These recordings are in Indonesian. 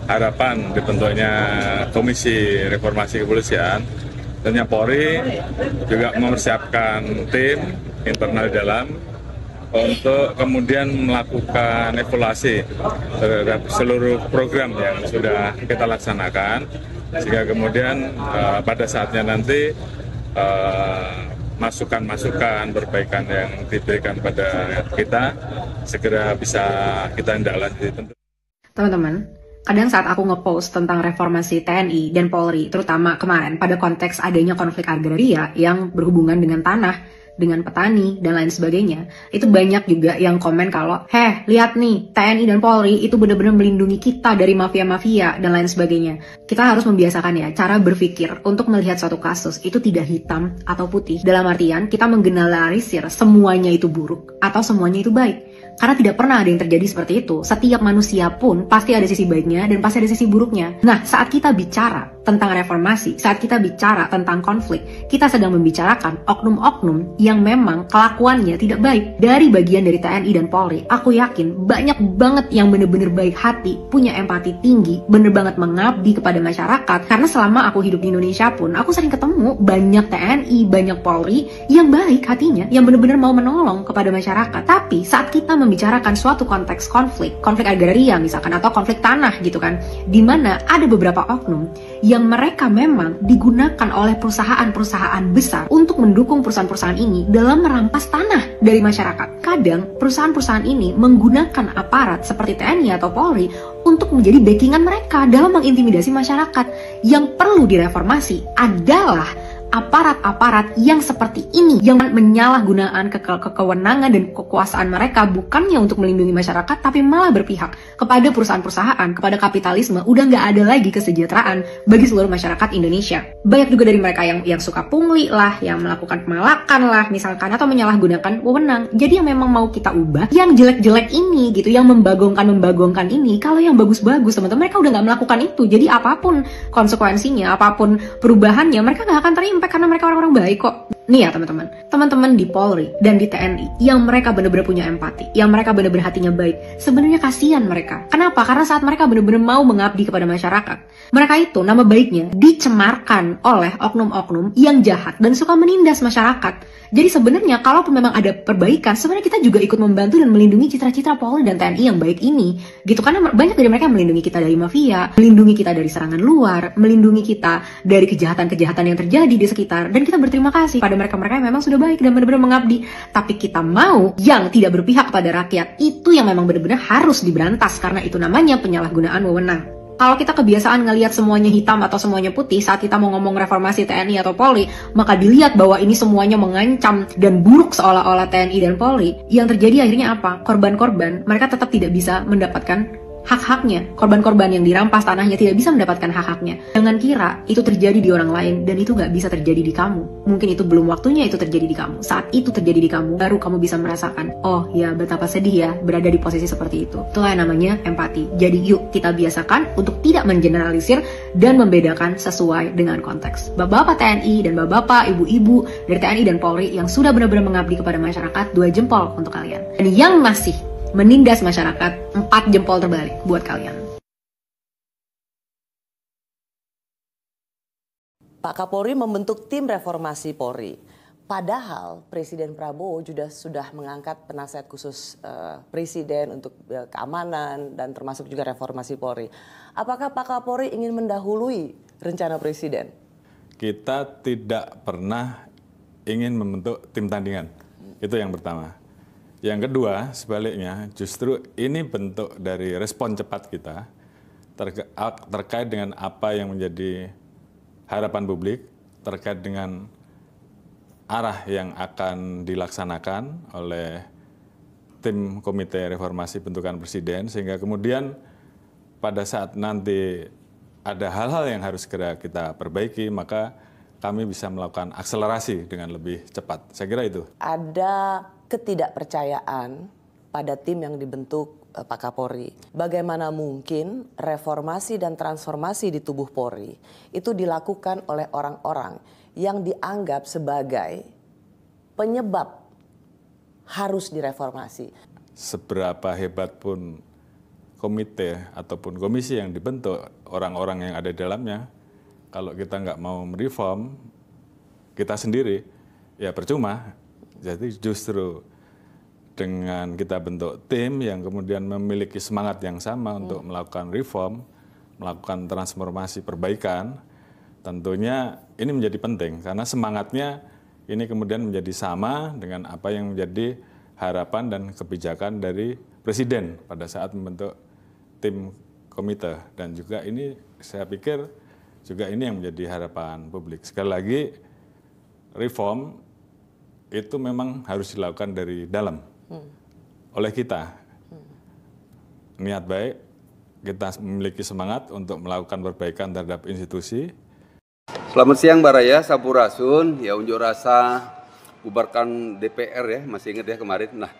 harapan dibentuknya Komisi Reformasi Kepolisian, tentunya Polri juga mempersiapkan tim internal di dalam untuk kemudian melakukan evaluasi terhadap seluruh program yang sudah kita laksanakan, sehingga kemudian pada saatnya nanti masukan-masukan perbaikan yang diberikan pada kita segera bisa kita tindak lanjuti. Teman-teman, kadang saat aku ngepost tentang reformasi TNI dan Polri, terutama kemarin pada konteks adanya konflik agraria yang berhubungan dengan tanah, dengan petani, dan lain sebagainya, itu banyak juga yang komen kalau, lihat nih, TNI dan Polri itu benar-benar melindungi kita dari mafia-mafia, dan lain sebagainya. Kita harus membiasakan ya, cara berpikir untuk melihat suatu kasus itu tidak hitam atau putih. Dalam artian, kita menggeneralisir semuanya itu buruk, atau semuanya itu baik. Karena tidak pernah ada yang terjadi seperti itu. Setiap manusia pun pasti ada sisi baiknya dan pasti ada sisi buruknya. Nah, saat kita bicara tentang reformasi, saat kita bicara tentang konflik, kita sedang membicarakan oknum-oknum yang memang kelakuannya tidak baik. Dari bagian dari TNI dan Polri, aku yakin banyak banget yang bener-bener baik hati, punya empati tinggi, bener banget mengabdi kepada masyarakat. Karena selama aku hidup di Indonesia pun, aku sering ketemu banyak TNI, banyak Polri yang baik hatinya, yang bener-bener mau menolong kepada masyarakat. Tapi saat kita membicarakan suatu konteks konflik agraria misalkan, atau konflik tanah gitu kan, dimana ada beberapa oknum yang mereka memang digunakan oleh perusahaan-perusahaan besar untuk mendukung perusahaan-perusahaan ini dalam merampas tanah dari masyarakat. Kadang perusahaan-perusahaan ini menggunakan aparat seperti TNI atau Polri untuk menjadi backingan mereka dalam mengintimidasi masyarakat. Yang perlu direformasi adalah aparat-aparat yang seperti ini, yang menyalahgunakan kewenangan dan kekuasaan mereka bukannya untuk melindungi masyarakat, tapi malah berpihak kepada perusahaan-perusahaan, kepada kapitalisme. Udah nggak ada lagi kesejahteraan bagi seluruh masyarakat Indonesia. Banyak juga dari mereka yang suka pungli lah, yang melakukan pemalakan lah misalkan, atau menyalahgunakan wewenang. Jadi yang memang mau kita ubah, yang jelek-jelek ini gitu, yang membagongkan ini. Kalau yang bagus-bagus teman-teman, mereka udah nggak melakukan itu. Jadi apapun konsekuensinya, apapun perubahannya, mereka nggak akan terima karena mereka orang-orang baik kok. Nih ya teman-teman di Polri dan di TNI yang mereka benar-benar punya empati, yang mereka benar-benar hatinya baik, sebenarnya kasihan mereka. Kenapa? Karena saat mereka benar-benar mau mengabdi kepada masyarakat, mereka itu nama baiknya dicemarkan oleh oknum-oknum yang jahat dan suka menindas masyarakat. Jadi sebenarnya kalaupun memang ada perbaikan, sebenarnya kita juga ikut membantu dan melindungi citra-citra Polri dan TNI yang baik ini, gitu. Karena banyak dari mereka melindungi kita dari mafia, melindungi kita dari serangan luar, melindungi kita dari kejahatan-kejahatan yang terjadi di sekitar, dan kita berterima kasih pada mereka-mereka yang memang sudah baik dan benar-benar mengabdi. Tapi kita mau yang tidak berpihak pada rakyat, itu yang memang benar-benar harus diberantas, karena itu namanya penyalahgunaan wewenang. Kalau kita kebiasaan ngelihat semuanya hitam atau semuanya putih saat kita mau ngomong reformasi TNI atau Polri, maka dilihat bahwa ini semuanya mengancam dan buruk seolah-olah TNI dan Polri. Yang terjadi akhirnya apa? Korban-korban, mereka tetap tidak bisa mendapatkan hak-haknya. Korban-korban yang dirampas tanahnya tidak bisa mendapatkan hak-haknya. Jangan kira itu terjadi di orang lain dan itu gak bisa terjadi di kamu. Mungkin itu belum waktunya itu terjadi di kamu. Saat itu terjadi di kamu, baru kamu bisa merasakan, oh ya betapa sedih ya berada di posisi seperti itu. Itulah yang namanya empati. Jadi yuk kita biasakan untuk tidak mengeneralisir dan membedakan sesuai dengan konteks. Bapak-bapak TNI dan bapak-bapak, ibu-ibu dari TNI dan Polri yang sudah benar-benar mengabdi kepada masyarakat, 2 jempol untuk kalian. Dan yang masih menindas masyarakat, 4 jempol terbalik buat kalian. Pak Kapolri membentuk tim reformasi Polri. Padahal Presiden Prabowo sudah mengangkat penasihat khusus Presiden untuk keamanan dan termasuk juga reformasi Polri. Apakah Pak Kapolri ingin mendahului rencana Presiden? Kita tidak pernah ingin membentuk tim tandingan. Itu yang pertama. Yang kedua, sebaliknya, justru ini bentuk dari respon cepat kita terkait dengan apa yang menjadi harapan publik, terkait dengan arah yang akan dilaksanakan oleh tim Komite Reformasi Bentukan Presiden, sehingga kemudian pada saat nanti ada hal-hal yang harus segera kita perbaiki, maka kami bisa melakukan akselerasi dengan lebih cepat. Saya kira itu. Ada ketidakpercayaan pada tim yang dibentuk Pak Kapolri. Bagaimana mungkin reformasi dan transformasi di tubuh Polri itu dilakukan oleh orang-orang yang dianggap sebagai penyebab harus direformasi? Seberapa hebat pun komite ataupun komisi yang dibentuk, orang-orang yang ada di dalamnya, kalau kita nggak mau mereform kita sendiri, ya percuma. Jadi justru dengan kita bentuk tim yang kemudian memiliki semangat yang sama untuk melakukan reform, melakukan transformasi perbaikan, tentunya ini menjadi penting karena semangatnya ini kemudian menjadi sama dengan apa yang menjadi harapan dan kebijakan dari Presiden pada saat membentuk tim komite. Dan juga ini saya pikir juga ini yang menjadi harapan publik. Sekali lagi, reform itu memang harus dilakukan dari dalam oleh kita. Niat baik, kita memiliki semangat untuk melakukan perbaikan terhadap institusi. Selamat siang Mbak Raya, Sampurasun, ya unjuk rasa bubarkan DPR ya, masih ingat ya kemarin. Nah,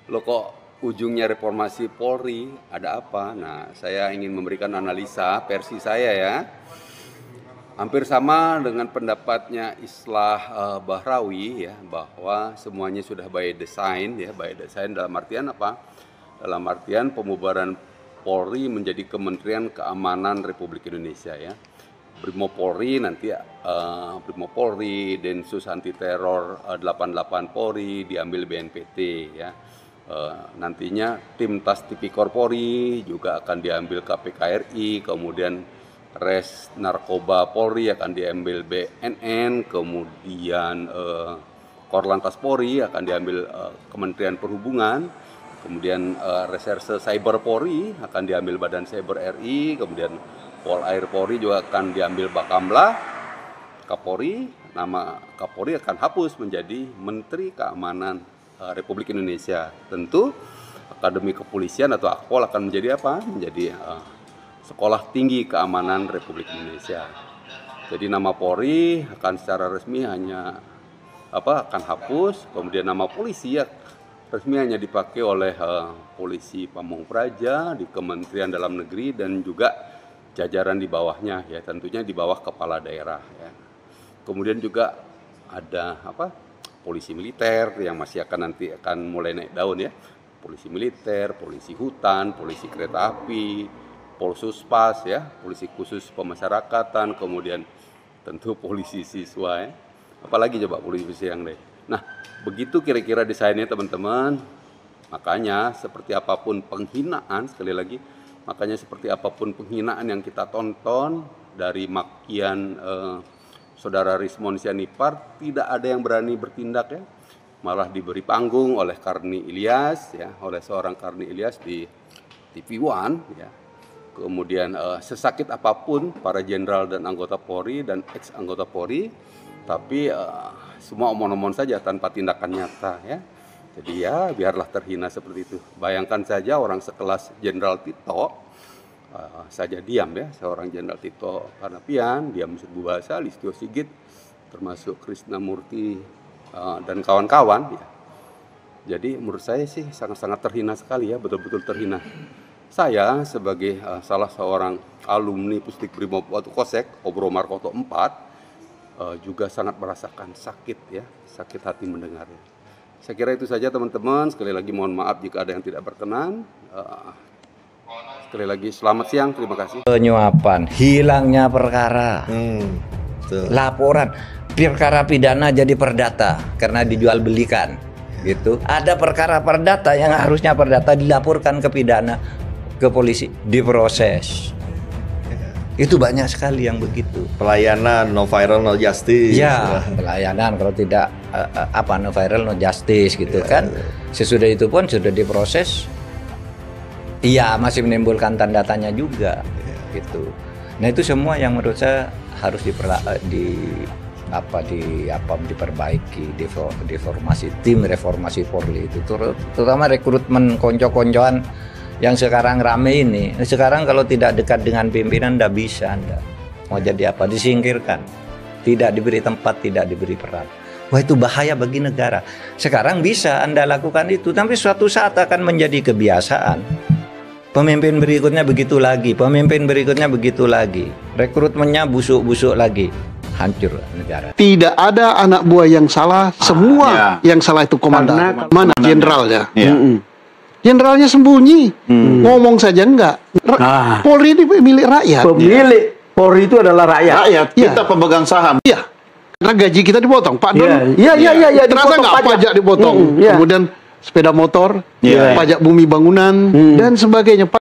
lo kok ujungnya reformasi Polri, ada apa? Nah, saya ingin memberikan analisa versi saya ya. Hampir sama dengan pendapatnya Islah Bahrawi ya, bahwa semuanya sudah by design ya, by design dalam artian apa? Dalam artian pembubaran Polri menjadi Kementerian Keamanan Republik Indonesia ya. Brimopolri nanti Brimopolri, Densus Anti Teror 88 Polri diambil BNPT ya. Nantinya tim Tas Tipikor Polri juga akan diambil KPK RI, kemudian Res Narkoba Polri akan diambil BNN, kemudian Korlantas Polri akan diambil Kementerian Perhubungan, kemudian Reserse Cyber Polri akan diambil Badan Cyber RI, kemudian Polair Polri juga akan diambil Bakamla, Kapolri, nama Kapolri akan hapus menjadi Menteri Keamanan Republik Indonesia. Tentu Akademi Kepolisian atau Akpol akan menjadi apa? Menjadi Sekolah Tinggi Keamanan Republik Indonesia. Jadi nama Polri akan secara resmi hanya akan hapus, kemudian nama polisi ya resmi hanya dipakai oleh polisi Pamong Praja di Kementerian Dalam Negeri dan juga jajaran di bawahnya ya, tentunya di bawah kepala daerah ya. Kemudian juga ada polisi militer yang masih nanti akan mulai naik daun ya. Polisi militer, polisi hutan, polisi kereta api, Polsuspas ya, polisi khusus pemasyarakatan, kemudian tentu polisi siswa ya. Apalagi coba polisi yang lain. Nah, begitu kira-kira desainnya teman-teman. Makanya seperti apapun penghinaan, sekali lagi makanya seperti apapun penghinaan yang kita tonton dari makian Saudara Rismon Sianipar, tidak ada yang berani bertindak ya. Malah diberi panggung oleh Karni Ilyas ya, oleh seorang Karni Ilyas di TV One ya. Kemudian sesakit apapun para jenderal dan anggota Polri dan ex anggota Polri, tapi semua omon-omon saja tanpa tindakan nyata ya. Jadi ya biarlah terhina seperti itu. Bayangkan saja orang sekelas Jenderal Tito saja diam ya, seorang Jenderal Tito Karnavian, diam Serbu Bahasa, Listio Sigit, termasuk Krisnamurti dan kawan-kawan ya. Jadi menurut saya sih sangat-sangat terhina sekali ya, betul-betul terhina. Saya sebagai salah seorang alumni Pusdik Brimob Watu Kosek, Obro Markoto 4, juga sangat merasakan sakit ya, sakit hati mendengarnya. Saya kira itu saja teman-teman, sekali lagi mohon maaf jika ada yang tidak berkenan. Sekali lagi selamat siang, terima kasih. Penyuapan, hilangnya perkara, laporan, perkara pidana jadi perdata karena dijual belikan. Gitu. Ada perkara perdata yang harusnya perdata dilaporkan ke pidana, ke polisi, diproses. Itu banyak sekali yang begitu. Pelayanan no viral no justice. Ya, pelayanan kalau tidak no viral no justice gitu kan. Sesudah itu pun sudah diproses. Iya, masih menimbulkan tanda tanya juga gitu. Nah, itu semua yang menurut saya harus diperbaiki, reformasi tim reformasi Polri itu terutama rekrutmen konco-koncoan yang sekarang rame ini. Sekarang kalau tidak dekat dengan pimpinan ndak bisa Anda. Mau jadi apa? Disingkirkan. Tidak diberi tempat, tidak diberi peran. Wah, itu bahaya bagi negara. Sekarang bisa Anda lakukan itu, tapi suatu saat akan menjadi kebiasaan. Pemimpin berikutnya begitu lagi, pemimpin berikutnya begitu lagi. Rekrutmennya busuk-busuk lagi. Hancur negara. Tidak ada anak buah yang salah, semua yang salah itu komandan, mana jenderalnya. Jenderalnya sembunyi, ngomong saja enggak. Polri ini milik rakyat. Pemilik Polri itu adalah rakyat. Rakyat, kita pemegang saham. Iya, karena gaji kita dipotong. Pak Don, Iya. terasa nggak pajak dipotong? Kemudian sepeda motor, pajak bumi bangunan, dan sebagainya.